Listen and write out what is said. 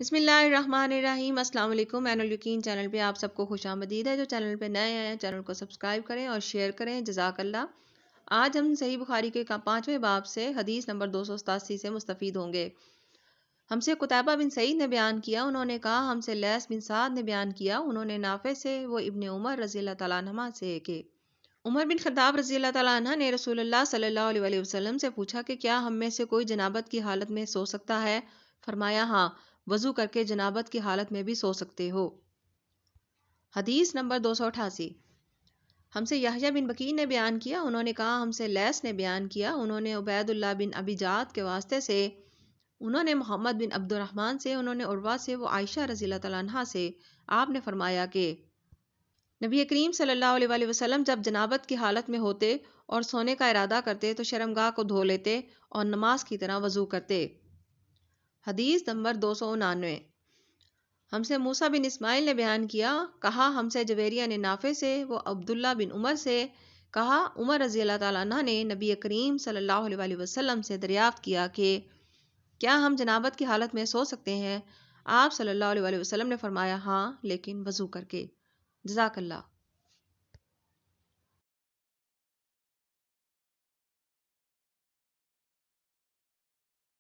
بسم اللہ الرحمن الرحیم۔ السلام علیکم۔ عین الیقین چینل پہ آپ سب کو خوش آمدید ہے۔ جو چینل پہ نئے ہیں چینل کو سبسکرائب کریں اور شیئر کریں، جزاک اللہ۔ آج ہم صحیح بخاری کے 5ویں باب سے حدیث نمبر 287 سے مستفید ہوں گے۔ ہم سے قتیبہ بن سعید نے بیان کیا، انہوں نے کہا ہم سے لیث بن سعد نے بیان کیا، انہوں نے نافع سے وہ ابن عمر رضی اللہ تعالیٰ عنہما سے کہ عمر بن خطاب رضی اللہ تعالیٰ عنہ نے رسول اللہ صلی اللہ علیہ وسلم سے پوچھا کہ کیا ہم میں سے کوئی جنابت کی حالت میں سو سکتا ہے؟ فرمایا ہاں، وضو کر کے جنابت کی حالت میں بھی سو سکتے ہو۔ حدیث نمبر 288۔ ہم سے یحییٰ بن بکیر نے بیان کیا، انہوں نے کہا ہم سے لیث نے بیان کیا، انہوں نے عبید اللہ بن ابی جعد کے واسطے سے، انہوں نے محمد بن عبد الرحمن سے، انہوں نے عروہ سے، وہ عائشہ رضی اللہ تعالیٰ عنہا سے، آپ نے فرمایا کہ نبی کریم صلی اللہ علیہ وسلم جب جنابت کی حالت میں ہوتے اور سونے کا ارادہ کرتے تو شرمگاہ کو دھو لیتے اور نماز کی طرح وضو کرتے۔ حدیث نمبر 299۔ ہم سے موسیٰ بن اسماعیل نے بیان کیا، کہا ہم سے جویریہ نے نافع سے، وہ عبداللہ بن عمر سے، کہا عمر رضی اللہ تعالیٰ عنہ نے نبی کریم صلی اللہ علیہ وسلم سے دریافت کیا کہ کیا ہم جنابت کی حالت میں سو سکتے ہیں؟ آپ صلی اللہ علیہ وسلم نے فرمایا ہاں، لیکن وضو کر کے۔ جزاک اللہ۔